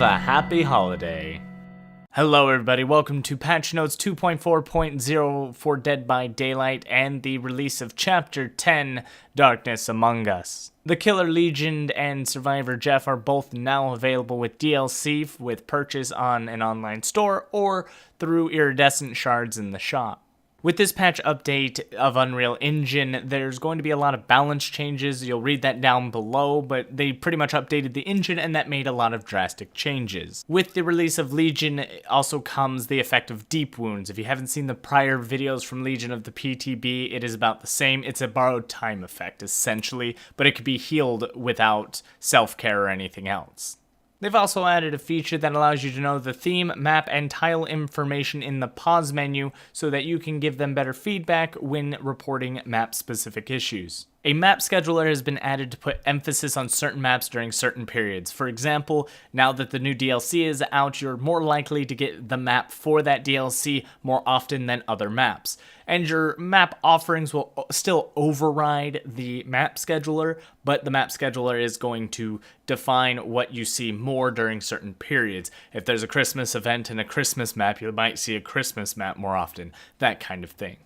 a happy holiday. Hello everybody, welcome to patch notes 2.4.0 for Dead by Daylight and the release of Chapter 10, Darkness Among Us. The Killer Legion and Survivor Jeff are both now available with DLC with purchase on an online store or through iridescent shards in the shop. With this patch update of Unreal Engine, there's going to be a lot of balance changes. You'll read that down below, but they pretty much updated the engine and that made a lot of drastic changes. With the release of Legion also comes the effect of deep wounds. If you haven't seen the prior videos from Legion of the PTB, it is about the same. It's a borrowed time effect, essentially, but it could be healed without self-care or anything else. They've also added a feature that allows you to know the theme, map, and tile information in the pause menu so that you can give them better feedback when reporting map-specific issues. A map scheduler has been added to put emphasis on certain maps during certain periods. For example, now that the new DLC is out, you're more likely to get the map for that DLC more often than other maps. And your map offerings will still override the map scheduler, but the map scheduler is going to define what you see more during certain periods. If there's a Christmas event and a Christmas map, you might see a Christmas map more often, that kind of thing.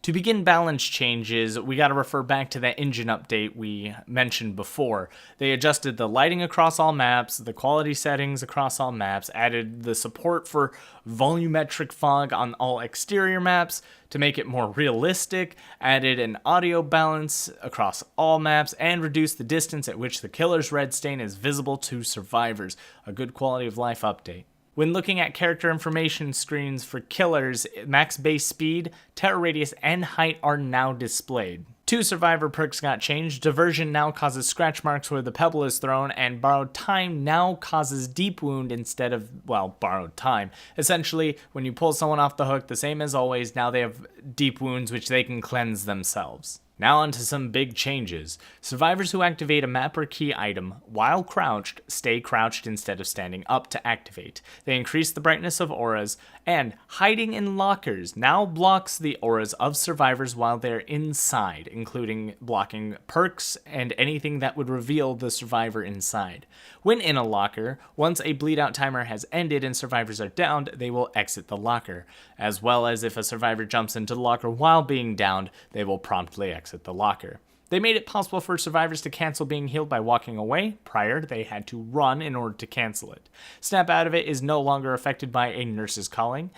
To begin balance changes, we got to refer back to that engine update we mentioned before. They adjusted the lighting across all maps, the quality settings across all maps, added the support for volumetric fog on all exterior maps to make it more realistic, added an audio balance across all maps, and reduced the distance at which the killer's red stain is visible to survivors. A good quality of life update. When looking at character information screens for killers, max base speed, terror radius, and height are now displayed. 2 survivor perks got changed. Diversion now causes scratch marks where the pebble is thrown, and borrowed time now causes deep wound instead of, well, borrowed time. Essentially, when you pull someone off the hook, the same as always, now they have deep wounds which they can cleanse themselves. Now onto some big changes. Survivors who activate a map or key item while crouched stay crouched instead of standing up to activate. They increase the brightness of auras, and hiding in lockers now blocks the auras of survivors while they're inside, including blocking perks and anything that would reveal the survivor inside. When in a locker, once a bleed out timer has ended and survivors are downed, they will exit the locker, as well as if a survivor jumps into the locker while being downed, they will promptly exit the locker. They made it possible for survivors to cancel being healed by walking away. Prior, they had to run in order to cancel it. Snap out of it is no longer affected by a nurse's calling.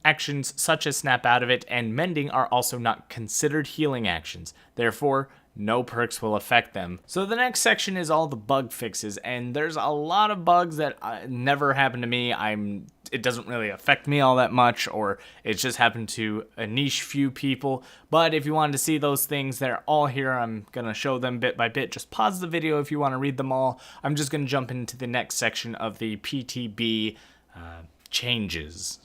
Actions such as snap out of it and mending are also not considered healing actions. Therefore, no perks will affect them. So the next section is all the bug fixes, and there's a lot of bugs that never happened to me. It doesn't really affect me all that much, or it's just happened to a niche few people. But if you wanted to see those things, they're all here. I'm gonna show them bit by bit. Just pause the video if you want to read them all. I'm just gonna jump into the next section of the PTB changes.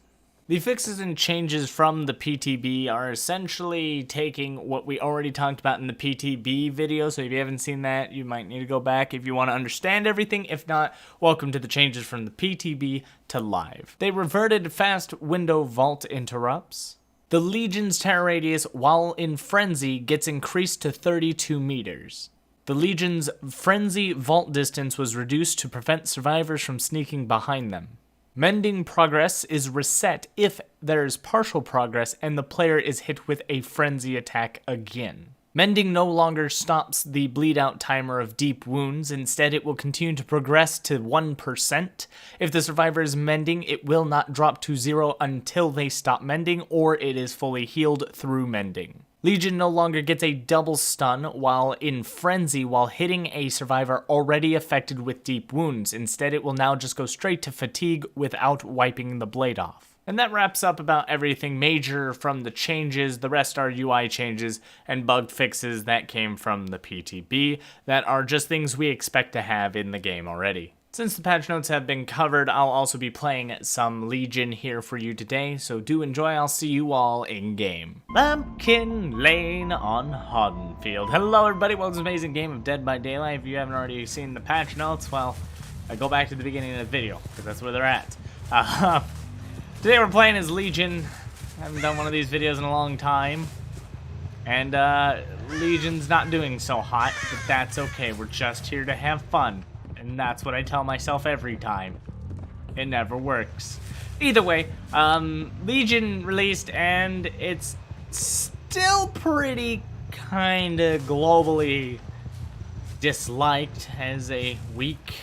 The fixes and changes from the PTB are essentially taking what we already talked about in the PTB video, so if you haven't seen that, you might need to go back if you want to understand everything. If not, welcome to the changes from the PTB to live. They reverted fast window vault interrupts. The Legion's terror radius while in frenzy gets increased to 32 meters. The Legion's frenzy vault distance was reduced to prevent survivors from sneaking behind them. Mending progress is reset if there is partial progress and the player is hit with a frenzy attack again. Mending no longer stops the bleed out timer of deep wounds, instead it will continue to progress to 1%. If the survivor is mending, it will not drop to 0 until they stop mending or it is fully healed through mending. Legion no longer gets a double stun while in frenzy while hitting a survivor already affected with deep wounds. Instead, it will now just go straight to fatigue without wiping the blade off. And that wraps up about everything major from the changes. The rest are UI changes and bug fixes that came from the PTB that are just things we expect to have in the game already. Since the patch notes have been covered, I'll also be playing some Legion here for you today, so do enjoy. I'll see you all in-game. Pumpkin Lane on Haddonfield. Hello everybody, welcome to this amazing game of Dead by Daylight. If you haven't already seen the patch notes, well, go back to the beginning of the video, because that's where they're at. Today we're playing as Legion. I haven't done one of these videos in a long time. And Legion's not doing so hot, but that's okay. We're just here to have fun. And that's what I tell myself every time. it never works. Either way, Legion released, and it's still pretty kind of globally disliked as a weak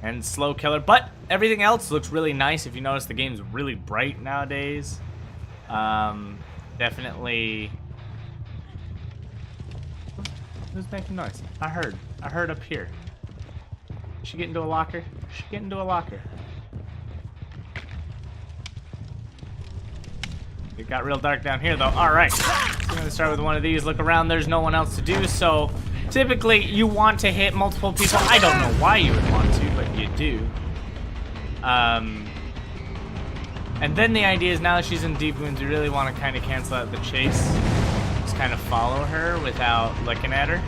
and slow killer, but everything else looks really nice. If you notice, the game's really bright nowadays. Definitely. Who's making noise? I heard up here. She get into a locker? She get into a locker. It got real dark down here, though. All right, so I'm gonna start with one of these. Look around. There's no one else to do. So typically, you want to hit multiple people. I don't know why you would want to, but you do. And then the idea is, now that she's in deep wounds, you really want to kind of cancel out the chase. Just kind of follow her without looking at her.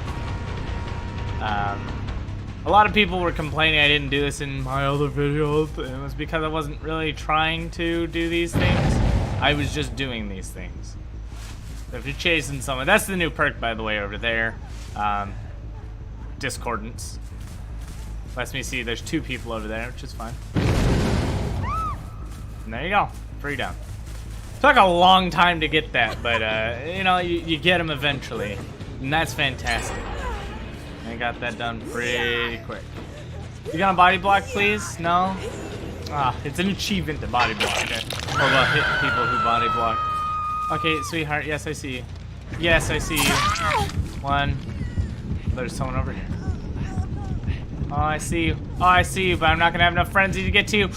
A lot of people were complaining I didn't do this in my other videos. It was because I wasn't really trying to do these things. I was just doing these things. So if you're chasing someone, that's the new perk, by the way, over there. Discordance. Lets me see there's 2 people over there, which is fine. And there you go. Free down. Took a long time to get that, but you know, you get them eventually. And that's fantastic. I got that done pretty quick. You got a body block, please? No? Ah, it's an achievement to body block. Okay. Or well, hit people who body block. Okay, sweetheart. Yes, I see you. Yes, I see you. 1. There's someone over here. Oh, I see you. Oh, I see you, but I'm not gonna have enough frenzy to get to you.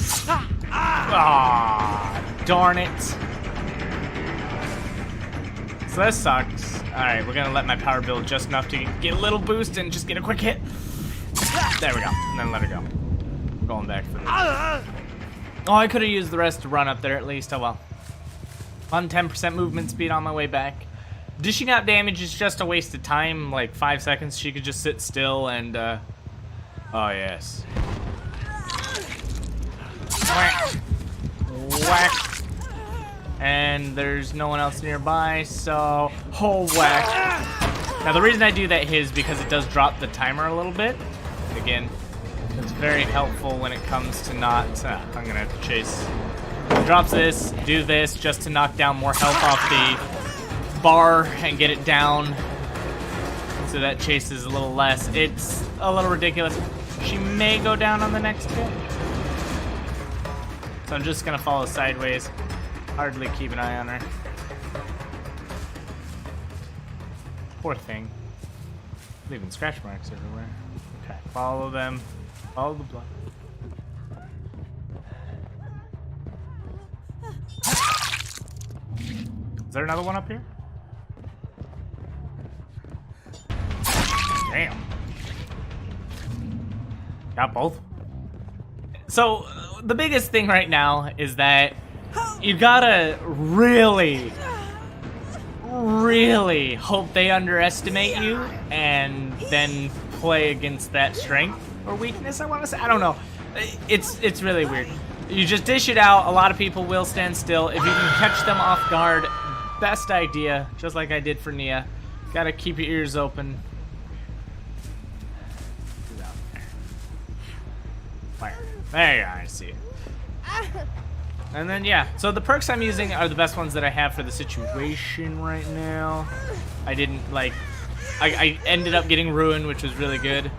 Ah, darn it. So that sucks. Alright, we're gonna let my power build just enough to get a little boost and just get a quick hit. There we go. And then let her go. I'm going back for this. Oh, I could have used the rest to run up there at least. Oh well. On 10% movement speed on my way back. Dishing out damage is just a waste of time. Like 5 seconds, she could just sit still and oh yes. Whack. Whack. And there's no one else nearby, so oh whack. Now the reason I do that is because it does drop the timer a little bit. Again, it's very helpful when it comes to not I'm gonna have to chase. It drops this, do this just to knock down more health off the bar and get it down so that chase is a little less. It's a little ridiculous. She may go down on the next hit. So I'm just gonna follow sideways. Hardly keep an eye on her. Poor thing. Leaving scratch marks everywhere. Okay, follow them. Follow the blood. Is there another one up here? Damn. Got both. So, the biggest thing right now is that you gotta really hope they underestimate you and then play against that strength or weakness, I want to say. I don't know. It's really weird. You just dish it out. A lot of people will stand still. If you can catch them off guard, best idea, just like I did for Nia. Gotta keep your ears open. Fire. There you are, I see it. And then, yeah, so the perks I'm using are the best ones that I have for the situation right now. I didn't, like, I ended up getting Ruin, which was really good. I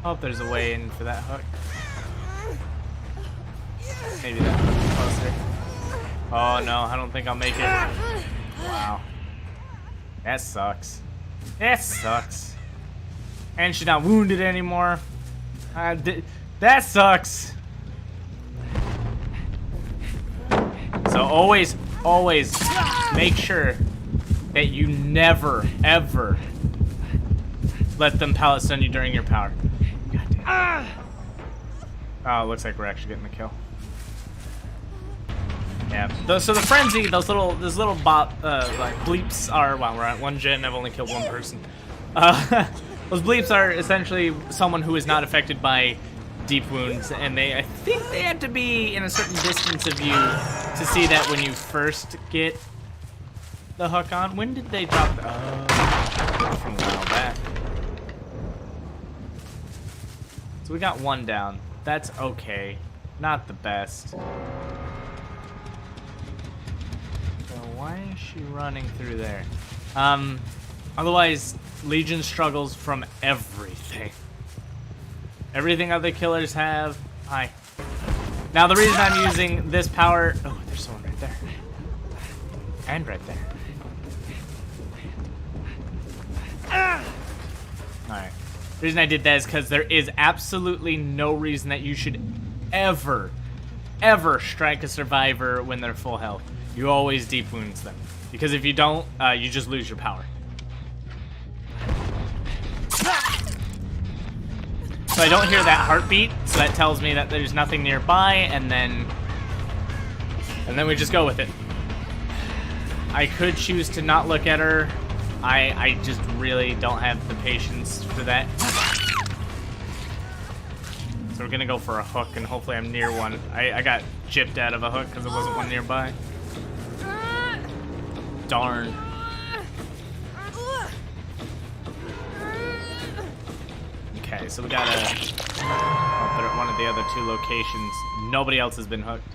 hope there's a way in for that hook. Maybe that hook's closer. Oh, no, I don't think I'll make it. Wow. That sucks. That sucks. And she's not wounded anymore. That sucks. So always make sure that you never, ever let them pallet stun you during your power. God damn. Oh, it looks like we're actually getting the kill. Yeah. So the frenzy, those little like bleeps are. Wow, we're at 1 gen. I've only killed 1 person. Those bleeps are essentially someone who is not affected by deep wounds, and I think they have to be in a certain distance of you to see that when you first get the hook on. When did they drop the from a while back. So we got 1 down. That's okay. not the best. So why is she running through there? Otherwise, Legion struggles from everything. Everything other killers have. Hi. Now the reason I'm using this power... Oh, there's someone right there. And right there. Alright. The reason I did that is because there is absolutely no reason that you should ever strike a survivor when they're full health. You always deep wounds them. Because if you don't, you just lose your power. So I don't hear that heartbeat, so that tells me that there's nothing nearby, and then we just go with it. I could choose to not look at her. I just really don't have the patience for that. So we're gonna go for a hook, and hopefully I'm near one. I got gypped out of a hook because there wasn't one nearby. Darn. Okay, so we gotta... Oh, they're at one of the other two locations. Nobody else has been hooked.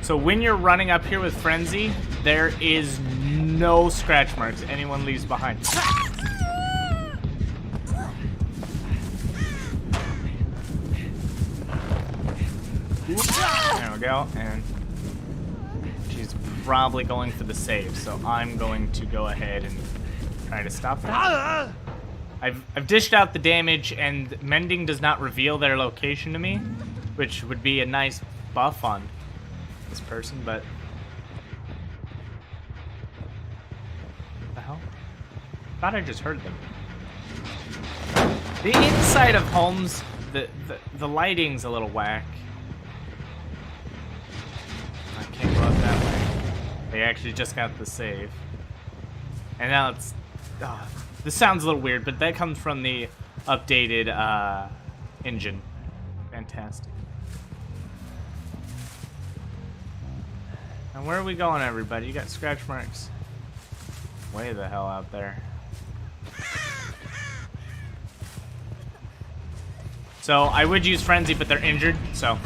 So when you're running up here with Frenzy, there is no scratch marks anyone leaves behind. There we go, and she's probably going for the save, so I'm going to go ahead and try to stop that. I've dished out the damage, and mending does not reveal their location to me, which would be a nice buff on this person, but what the hell? Thought I just heard them. The inside of homes, the lighting's a little whack. I can't go up that way. They actually just got the save, and now it's. This sounds a little weird, but that comes from the updated engine. Fantastic. And where are we going, everybody? You got scratch marks way the hell out there. So I would use Frenzy, but they're injured. So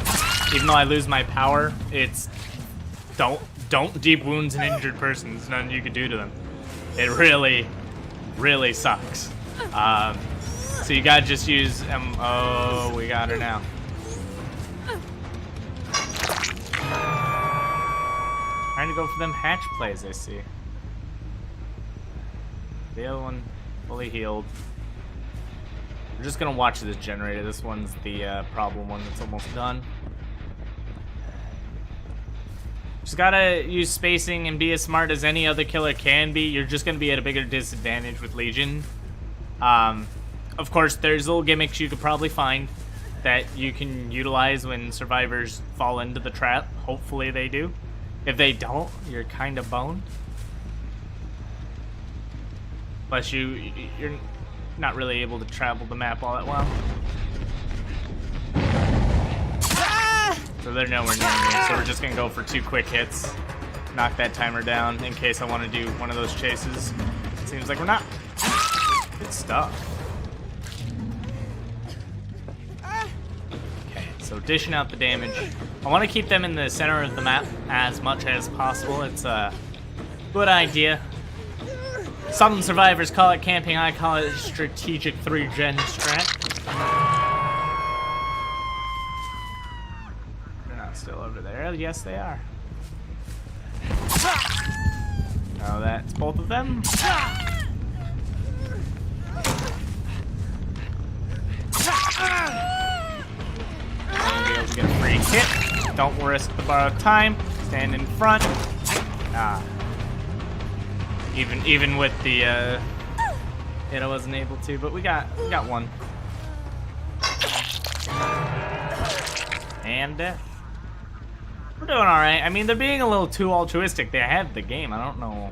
even though I lose my power, it's don't deep wounds an injured person. There's nothing you can do to them. It really sucks. So you gotta just use oh, we got her now. Trying to go for them hatch plays, I see. The other one fully healed. We're just gonna watch this generator. This one's the problem one that's almost done. Just gotta use spacing and be as smart as any other killer can be. You're just gonna be at a bigger disadvantage with Legion. Of course, there's little gimmicks you could probably find that you can utilize when survivors fall into the trap. Hopefully they do. If they don't, you're kind of boned. Plus you're not really able to travel the map all that well. So they're nowhere near me, so we're just gonna go for 2 quick hits. Knock that timer down in case I want to do one of those chases. Seems like we're not. Good stuff. Okay, so dishing out the damage. I want to keep them in the center of the map as much as possible. It's a good idea. Some survivors call it camping, I call it strategic 3-gen strat. Still over there. Yes, they are. Oh, that's both of them. I'll be able to get a free hit. Don't risk the borrowed time. Stand in front. Even with the hit, I wasn't able to, but we got one. And death. We're doing alright. I mean, they're being a little too altruistic. They have the game. I don't know.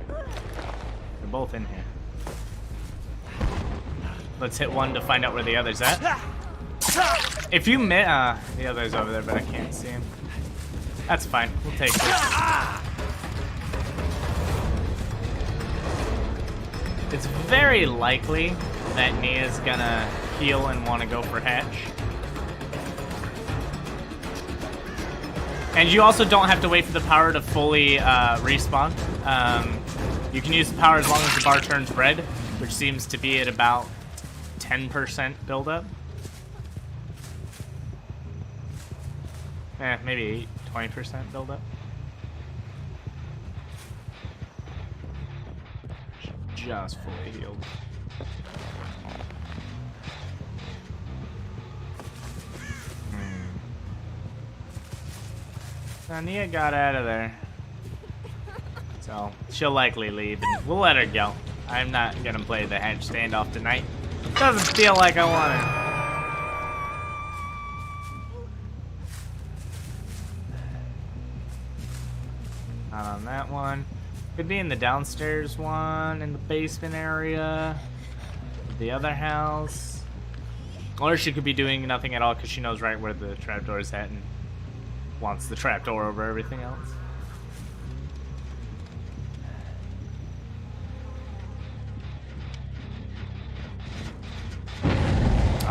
They're both in here. Let's hit one to find out where the other's at. If you miss... the other's over there, but I can't see him. That's fine. We'll take this. It's very likely that Nia's gonna heal and want to go for hatch. And you also don't have to wait for the power to fully respawn. You can use the power as long as the bar turns red, which seems to be at about 10% buildup. Maybe 20% buildup. Just fully healed. Now Nia got out of there. So she'll likely leave and we'll let her go. I'm not gonna play the hedge standoff tonight. Doesn't feel like I want it. Not on that one. Could be in the downstairs one, in the basement area, the other house. Or she could be doing nothing at all because she knows right where the trapdoor is at and wants the trapdoor over everything else.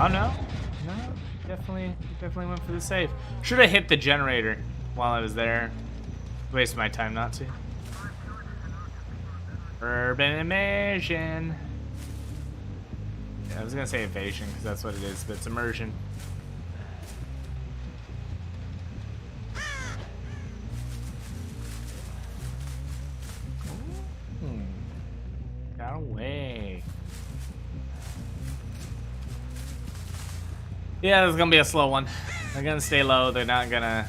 Oh no, no, definitely went for the save. Should have hit the generator while I was there. Wasted my time not to. Urban immersion. Yeah, I was gonna say evasion because that's what it is, but it's immersion. Got away. Yeah, this is gonna be a slow one. They're gonna stay low. They're not gonna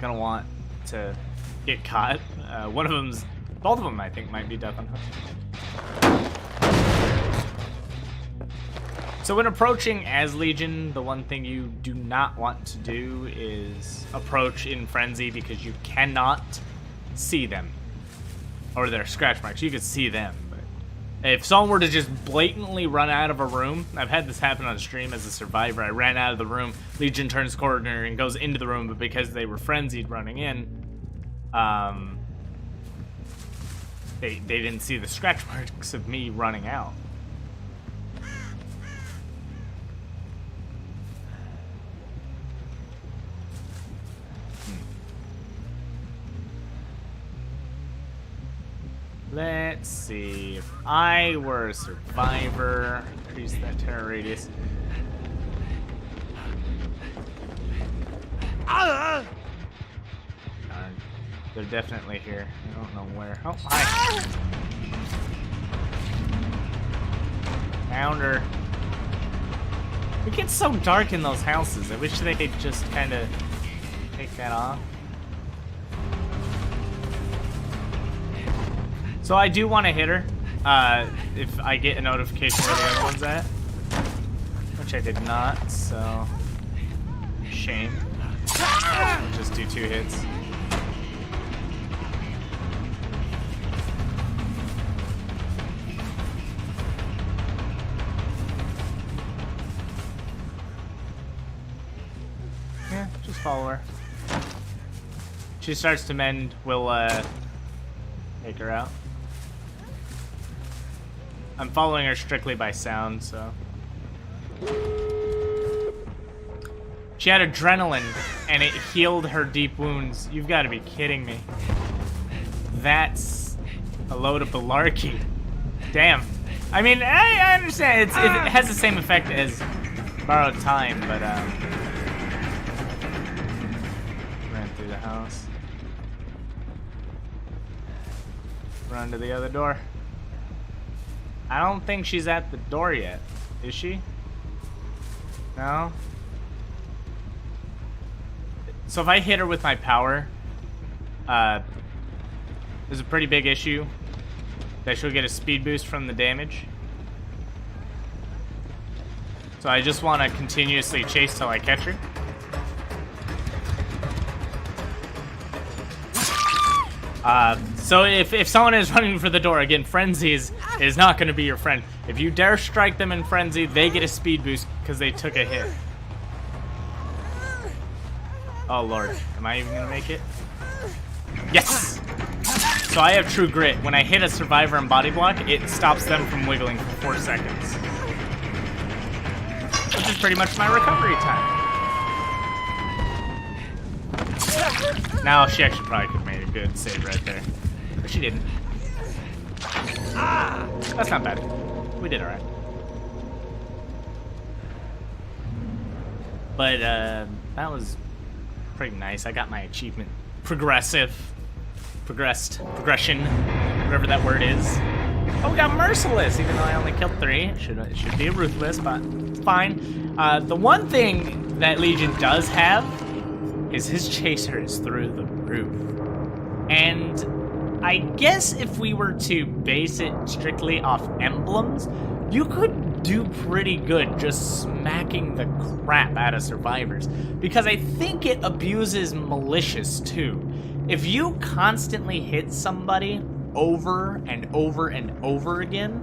want to get caught. One of them's, both of them, I think, might be death on hook. So when approaching as Legion, the one thing you do not want to do is approach in frenzy because you cannot see them. Or their scratch marks. You can see them, but if someone were to just blatantly run out of a room, I've had this happen on stream as a survivor. I ran out of the room, Legion turns corner and goes into the room, but because they were frenzied running in, they didn't see the scratch marks of me running out. Let's see, if I were a survivor, increase that terror radius. Darn, they're definitely here. I don't know where. Oh, hi. Found her. It gets so dark in those houses. I wish they could just kind of take that off. So I do want to hit her, if I get a notification where the other one's at, which I did not, so shame. I'll just do 2 hits. Yeah, just follow her. She starts to mend, we'll take her out. I'm following her strictly by sound, so. She had adrenaline, and it healed her deep wounds. You've got to be kidding me. That's a load of malarkey. Damn. I mean, I understand. It has the same effect as borrowed time, but ran through the house. Run to the other door. I don't think she's at the door yet. Is she? No? So if I hit her with my power, there's a pretty big issue that she'll get a speed boost from the damage. So I just want to continuously chase till I catch her. So if someone is running for the door, again, frenzy is not going to be your friend. If you dare strike them in frenzy, they get a speed boost because they took a hit. Oh lord, am I even going to make it? Yes! So I have true grit. When I hit a survivor and body block, it stops them from wiggling for 4 seconds. and pretty much my recovery time. Now, she actually probably could have made a good save right there. But she didn't. That's not bad. We did alright. But, that was pretty nice. I got my achievement. Progression, whatever that word is. Oh, we got Merciless, even though I only killed 3. It should be a Ruthless, but it's fine. The one thing that Legion does have is his chaser is through the roof. And I guess if we were to base it strictly off emblems, you could do pretty good just smacking the crap out of survivors, because I think it abuses malicious too. If you constantly hit somebody over and over and over again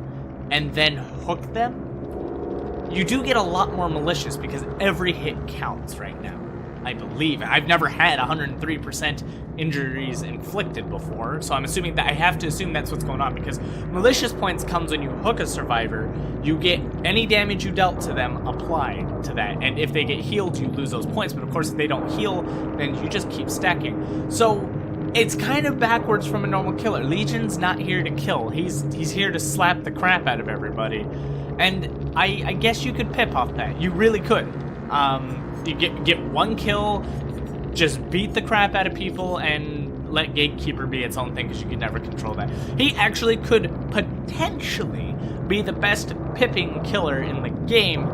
and then hook them, you do get a lot more malicious because every hit counts right now. I believe. I've never had 103% injuries inflicted before, so I'm assuming that I have to assume that's what's going on, because malicious points comes when you hook a survivor. You get any damage you dealt to them applied to that, and if they get healed, you lose those points, but of course if they don't heal, then you just keep stacking. So it's kind of backwards from a normal killer. Legion's not here to kill. He's here to slap the crap out of everybody, and I guess you could pip off that. You really could. You get one kill, just beat the crap out of people, and let Gatekeeper be its own thing, because you can never control that. He actually could potentially be the best pipping killer in the game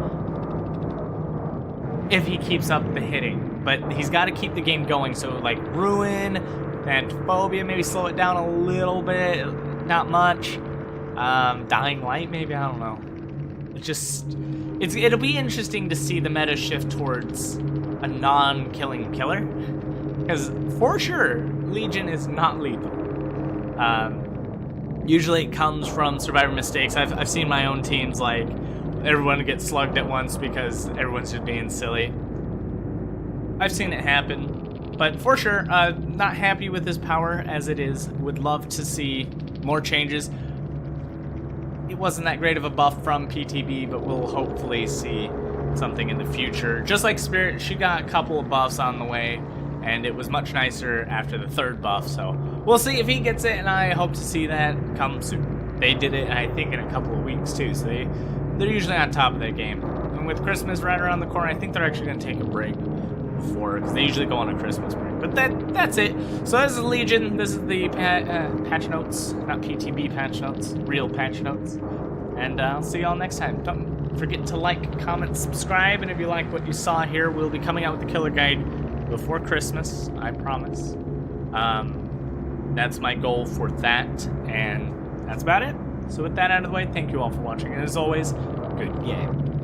if he keeps up the hitting. But he's got to keep the game going, so like Ruin and Phobia, maybe slow it down a little bit, not much. Dying Light, maybe, I don't know. It'll be interesting to see the meta shift towards a non-killing killer, because for sure Legion is not lethal. Usually it comes from survivor mistakes. I've seen my own teams, like, everyone gets slugged at once because everyone's just being silly. I've seen it happen, but for sure, not happy with his power as it is. Would love to see more changes. It wasn't that great of a buff from PTB, but we'll hopefully see something in the future. Just like Spirit, she got a couple of buffs on the way, and it was much nicer after the 3rd buff, so we'll see if he gets it, and I hope to see that come soon. They did it, I think, in a couple of weeks too, so they're usually on top of their game. And with Christmas right around the corner, I think they're actually going to take a break before, because they usually go on a Christmas break. But that's it. So this is Legion. This is the patch notes, not PTB patch notes, real patch notes. And I'll see y'all next time. Don't forget to like, comment, subscribe, and if you like what you saw here, we'll be coming out with the killer guide before Christmas, I promise. That's my goal for that, and that's about it. So with that out of the way, thank you all for watching, and as always, good game.